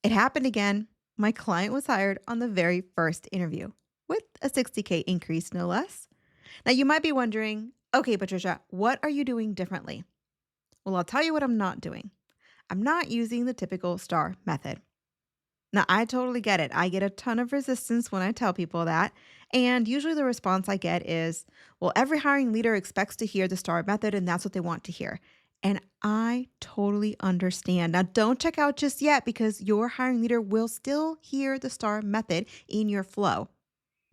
It happened again. My client was hired on the very first interview with a 60K increase, no less. Now, you might be wondering, okay, Patricia, what are you doing differently? Well, I'll tell you what I'm not doing. I'm not using the typical STAR method. Now, I totally get it. I get a ton of resistance when I tell people that. And usually the response I get is, well, every hiring leader expects to hear the STAR method, and that's what they want to hear. And I totally understand. Now, don't check out just yet because your hiring leader will still hear the STAR method in your flow.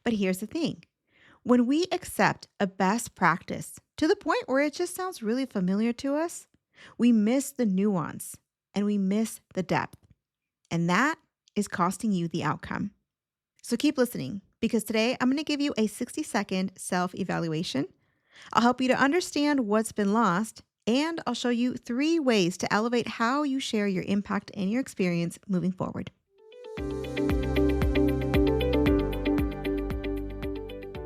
But here's the thing, when we accept a best practice to the point where it just sounds really familiar to us, we miss the nuance and we miss the depth. And that is costing you the outcome. So keep listening because today I'm going to give you a 60-second self evaluation. I'll help you to understand what's been lost, and I'll show you 3 ways to elevate how you share your impact and your experience moving forward.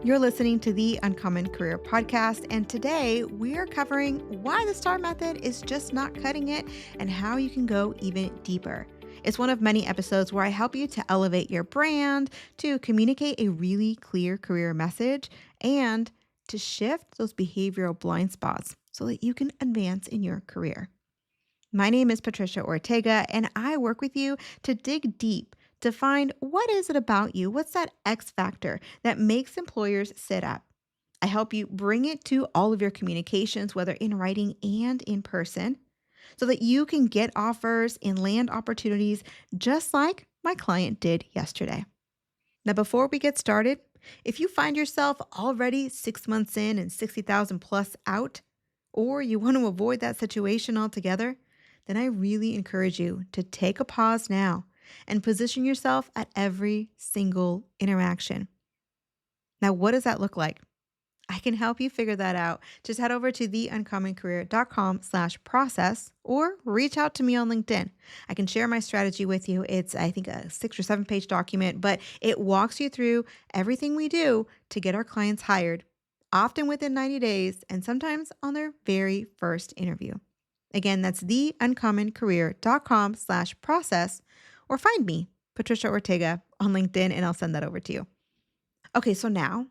You're listening to the Uncommon Career Podcast, and today we are covering why the STAR method is just not cutting it and how you can go even deeper. It's one of many episodes where I help you to elevate your brand, to communicate a really clear career message, and to shift those behavioral blind spots so that you can advance in your career. My name is Patricia Ortega, and I work with you to dig deep to find what is it about you, what's that X factor that makes employers sit up. I help you bring it to all of your communications, whether in writing and in person, so that you can get offers and land opportunities just like my client did yesterday. Now, before we get started, if you find yourself already 6 months in and 60,000 plus out, or you want to avoid that situation altogether, then I really encourage you to take a pause now and position yourself at every single interaction. Now, what does that look like? I can help you figure that out. Just head over to theuncommoncareer.com/process or reach out to me on LinkedIn. I can share my strategy with you. It's, I think, a 6 or 7 page document, but it walks you through everything we do to get our clients hired, often within 90 days and sometimes on their very first interview. Again, that's theuncommoncareer.com/process or find me, Patricia Ortega, on LinkedIn, and I'll send that over to you. Okay, so now,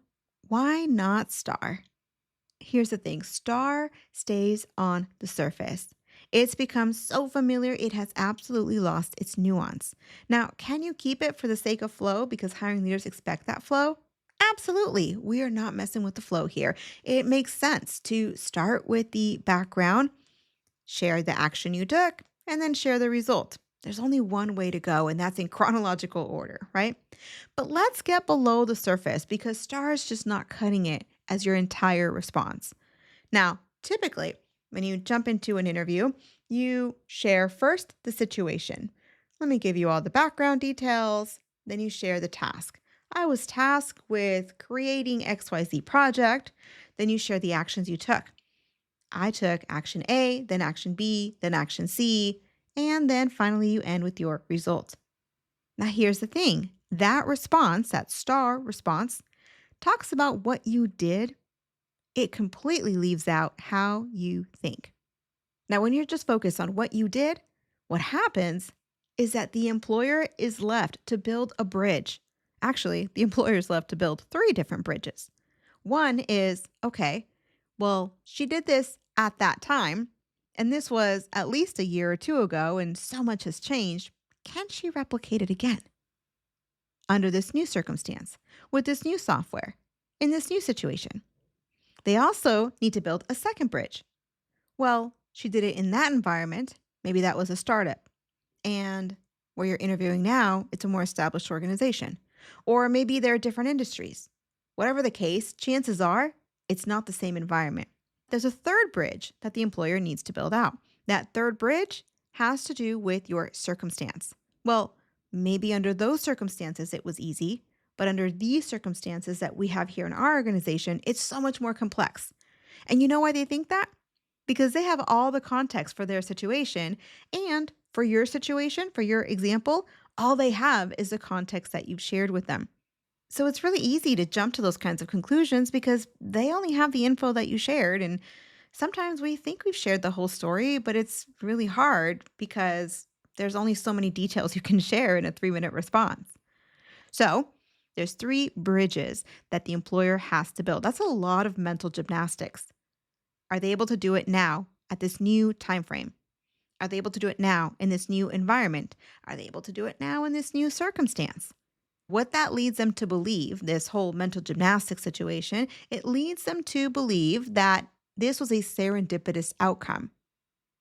why not STAR? Here's the thing, STAR stays on the surface. It's become so familiar, it has absolutely lost its nuance. Now, can you keep it for the sake of flow because hiring leaders expect that flow? Absolutely. We are not messing with the flow here. It makes sense to start with the background, share the action you took, and then share the result. There's only one way to go, and that's in chronological order, right? But let's get below the surface because STAR is just not cutting it as your entire response. Now, typically, when you jump into an interview, you share first the situation. Let me give you all the background details. Then you share the task. I was tasked with creating XYZ project. Then you share the actions you took. I took action A, then action B, then action C, and then finally you end with your result. Now, here's the thing, that response, that STAR response, talks about what you did. It completely leaves out how you think. Now, when you're just focused on what you did, what happens is that the employer is left to build a bridge. Actually, the employer is left to build 3 different bridges. One is, okay, well, she did this at that time, and this was at least a year or 2 ago, and so much has changed. Can she replicate it again? Under this new circumstance, with this new software, in this new situation. They also need to build a second bridge. Well, she did it in that environment. Maybe that was a startup. And where you're interviewing now, it's a more established organization. Or maybe they're different industries. Whatever the case, chances are it's not the same environment. There's a third bridge that the employer needs to build out. That third bridge has to do with your circumstance. Well, maybe under those circumstances it was easy, but under these circumstances that we have here in our organization, it's so much more complex. And you know why they think that? Because they have all the context for their situation. And for your situation, for your example, all they have is the context that you've shared with them. So it's really easy to jump to those kinds of conclusions because they only have the info that you shared. And sometimes we think we've shared the whole story, but it's really hard because There's only so many details you can share in a 3-minute response. So, there's 3 bridges that the employer has to build. That's a lot of mental gymnastics. Are they able to do it now at this new time frame? Are they able to do it now in this new environment? Are they able to do it now in this new circumstance? What that leads them to believe, this whole mental gymnastics situation, it leads them to believe that this was a serendipitous outcome,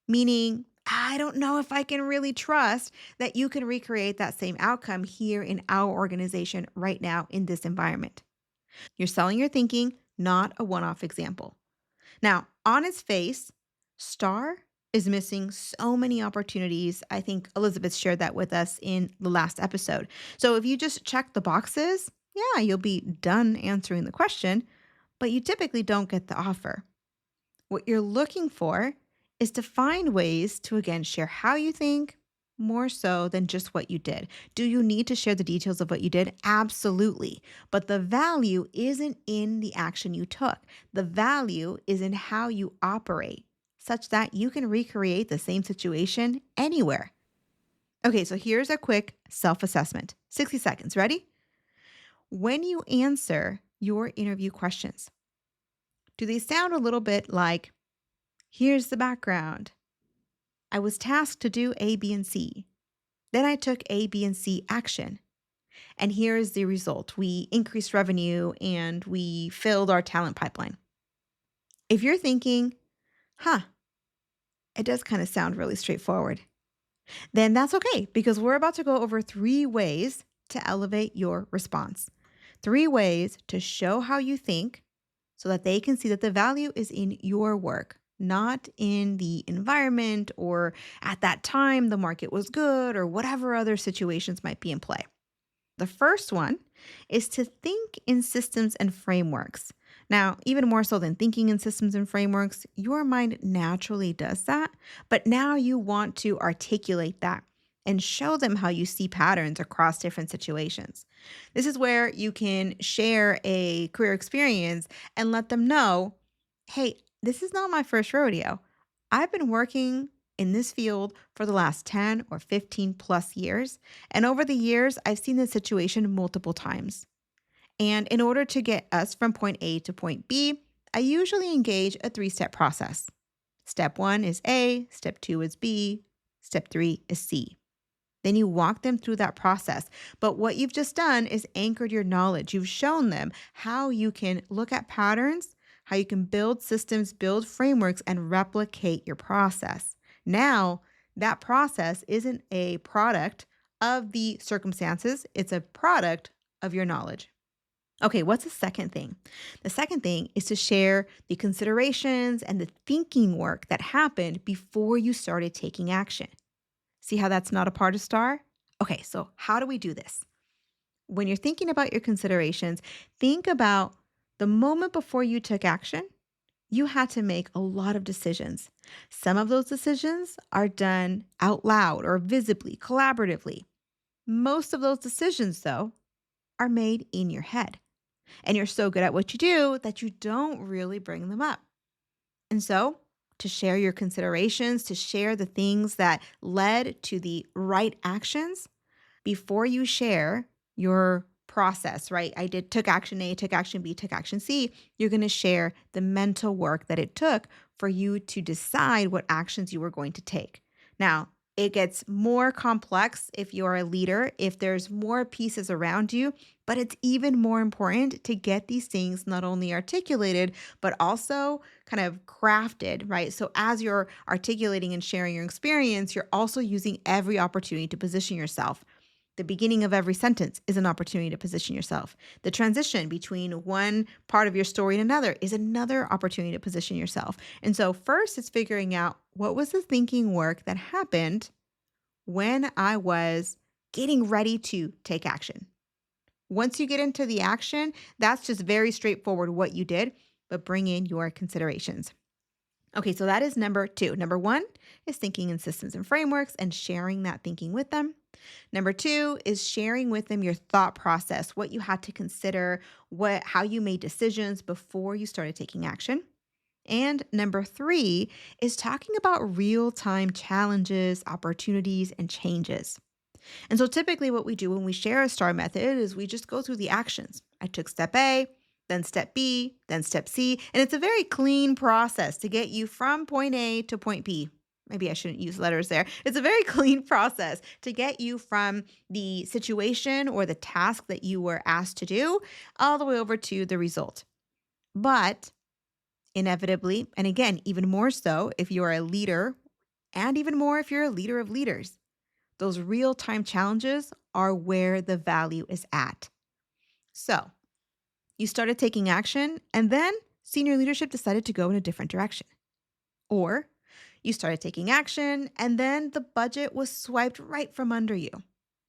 meaning, I don't know if I can really trust that you can recreate that same outcome here in our organization right now in this environment. You're selling your thinking, not a one off example. Now, on its face, Star is missing so many opportunities. I think Elizabeth shared that with us in the last episode. So if you just check the boxes, yeah, you'll be done answering the question, but you typically don't get the offer. What you're looking for is to find ways to, again, share how you think more so than just what you did. Do you need to share the details of what you did? Absolutely. But the value isn't in the action you took, the value is in how you operate, such that you can recreate the same situation anywhere. Okay, so here's a quick self assessment 60 seconds. Ready? When you answer your interview questions, do they sound a little bit like, here's the background? I was tasked to do A, B, and C. Then I took A, B, and C action. And here is the result. We increased revenue and we filled our talent pipeline. If you're thinking, huh, it does kind of sound really straightforward, then that's okay because we're about to go over 3 ways to elevate your response. 3 ways to show how you think so that they can see that the value is in your work, not in the environment or at that time the market was good or whatever other situations might be in play. The first one is to think in systems and frameworks. Now, even more so than thinking in systems and frameworks, your mind naturally does that, but now you want to articulate that and show them how you see patterns across different situations. This is where you can share a career experience and let them know, hey, this is not my first rodeo. I've been working in this field for the last 10 or 15 plus years. And over the years, I've seen this situation multiple times. And in order to get us from point A to point B, I usually engage a 3-step process. Step 1 is A, step 2 is B, step 3 is C. Then you walk them through that process. But what you've just done is anchored your knowledge. You've shown them how you can look at patterns, how you can build systems, build frameworks, and replicate your process. Now, that process isn't a product of the circumstances, it's a product of your knowledge. Okay, what's the second thing? The second thing is to share the considerations and the thinking work that happened before you started taking action. See how that's not a part of STAR? Okay, so how do we do this? When you're thinking about your considerations, think about the moment before you took action. You had to make a lot of decisions. Some of those decisions are done out loud or visibly, collaboratively. Most of those decisions, though, are made in your head. And you're so good at what you do that you don't really bring them up. And so, to share your considerations, to share the things that led to the right actions before you share your process, right? Took action A, took action B, took action C. You're going to share the mental work that it took for you to decide what actions you were going to take. Now, it gets more complex if you're a leader, if there's more pieces around you, but it's even more important to get these things not only articulated, but also kind of crafted, right? So as you're articulating and sharing your experience, you're also using every opportunity to position yourself. The beginning of every sentence is an opportunity to position yourself. The transition between one part of your story and another is another opportunity to position yourself. And so first it's figuring out what was the thinking work that happened when I was getting ready to take action. Once you get into the action, that's just very straightforward what you did, but bring in your considerations. Okay, so that is number 2. Number 1 is thinking in systems and frameworks and sharing that thinking with them. Number 2 is sharing with them your thought process, what you had to consider, how you made decisions before you started taking action. And number three is talking about real time challenges, opportunities, and changes. And so typically, what we do when we share a STAR method is we just go through the actions. I took step A, then step B, then step C. And it's a very clean process to get you from point A to point B. Maybe I shouldn't use letters there. It's a very clean process to get you from the situation or the task that you were asked to do all the way over to the result. But inevitably, and again, even more so if you're a leader, and even more if you're a leader of leaders, those real time challenges are where the value is at. So you started taking action, and then senior leadership decided to go in a different direction. Or you started taking action, and then the budget was swiped right from under you.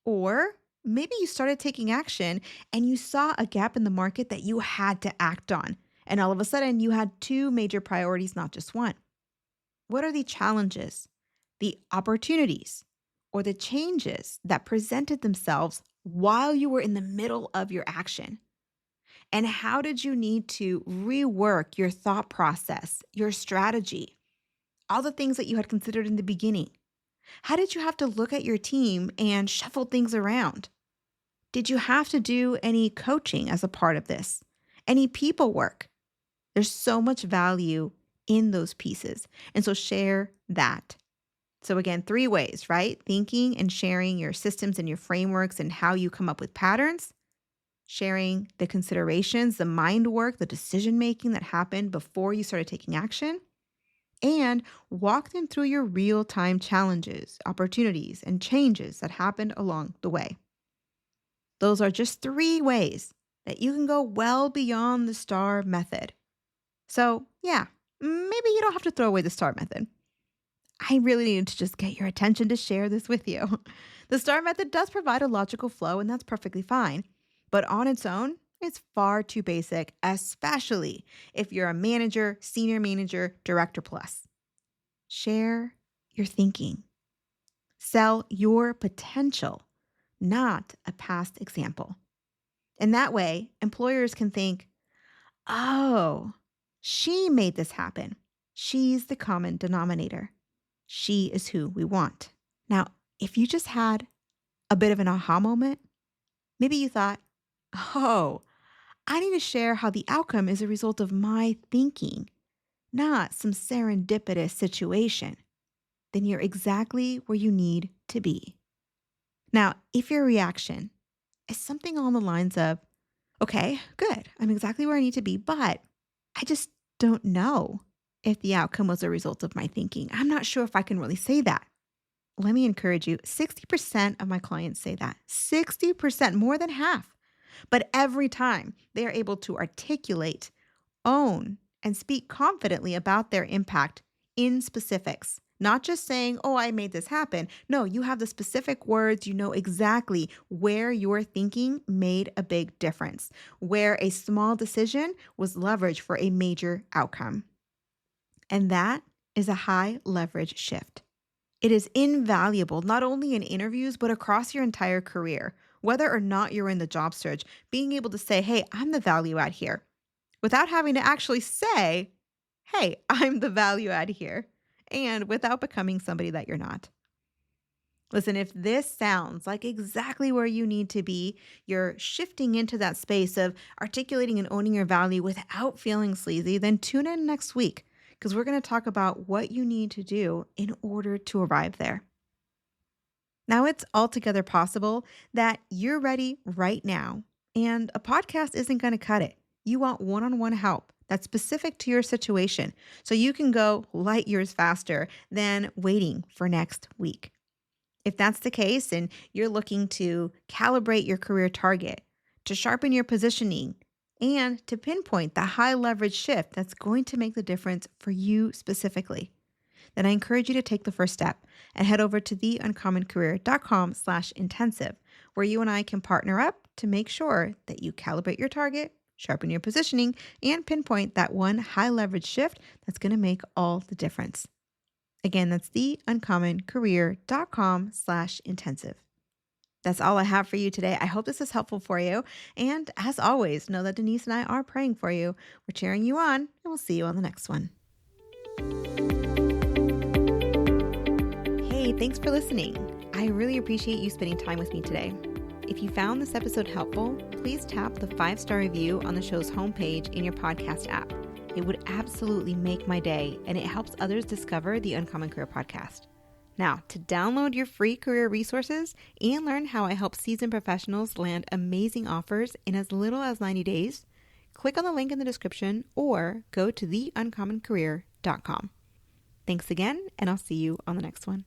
Or maybe you started taking action and you saw a gap in the market that you had to act on. And all of a sudden, you had two major priorities, not just one. What are the challenges, the opportunities, or the changes that presented themselves while you were in the middle of your action? And how did you need to rework your thought process, your strategy, all the things that you had considered in the beginning? How did you have to look at your team and shuffle things around? Did you have to do any coaching as a part of this? Any people work? There's so much value in those pieces. And so share that. So, again, three ways, right? Thinking and sharing your systems and your frameworks and how you come up with patterns, sharing the considerations, the mind work, the decision making that happened before you started taking action, and walk them through your real time challenges, opportunities, and changes that happened along the way. Those are just three ways that you can go well beyond the STAR method. So, yeah, maybe you don't have to throw away the STAR method. I really needed to just get your attention to share this with you. The STAR method does provide a logical flow, and that's perfectly fine. But on its own, it's far too basic, especially if you're a manager, senior manager, director plus. Share your thinking. Sell your potential, not a past example. And that way, employers can think, oh, she made this happen. She's the common denominator. She is who we want. Now, if you just had a bit of an aha moment, maybe you thought, oh, I need to share how the outcome is a result of my thinking, not some serendipitous situation, then you're exactly where you need to be. Now, if your reaction is something along the lines of, okay, good, I'm exactly where I need to be, but I just don't know if the outcome was a result of my thinking. I'm not sure if I can really say that. Let me encourage you, 60% of my clients say that. 60%, more than half. But every time they are able to articulate, own, and speak confidently about their impact in specifics, not just saying, oh, I made this happen. No, you have the specific words. You know exactly where your thinking made a big difference, where a small decision was leveraged for a major outcome. And that is a high leverage shift. It is invaluable, not only in interviews, but across your entire career. Whether or not you're in the job search, being able to say, hey, I'm the value add here, without having to actually say, hey, I'm the value add here, and without becoming somebody that you're not. Listen, if this sounds like exactly where you need to be, you're shifting into that space of articulating and owning your value without feeling sleazy, then tune in next week because we're going to talk about what you need to do in order to arrive there. Now, it's altogether possible that you're ready right now, and a podcast isn't going to cut it. You want one on one help that's specific to your situation so you can go light years faster than waiting for next week. If that's the case and you're looking to calibrate your career target, to sharpen your positioning, and to pinpoint the high leverage shift that's going to make the difference for you specifically, then I encourage you to take the first step and head over to theuncommoncareer.com/intensive, where you and I can partner up to make sure that you calibrate your target, sharpen your positioning, and pinpoint that one high leverage shift that's going to make all the difference. Again, that's theuncommoncareer.com/intensive. That's all I have for you today. I hope this is helpful for you. And as always, know that Denise and I are praying for you. We're cheering you on, and we'll see you on the next one. Hey, thanks for listening. I really appreciate you spending time with me today. If you found this episode helpful, please tap the 5-star review on the show's homepage in your podcast app. It would absolutely make my day, and it helps others discover the Uncommon Career Podcast. Now, to download your free career resources and learn how I help seasoned professionals land amazing offers in as little as 90 days, click on the link in the description or go to theuncommoncareer.com. Thanks again, and I'll see you on the next one.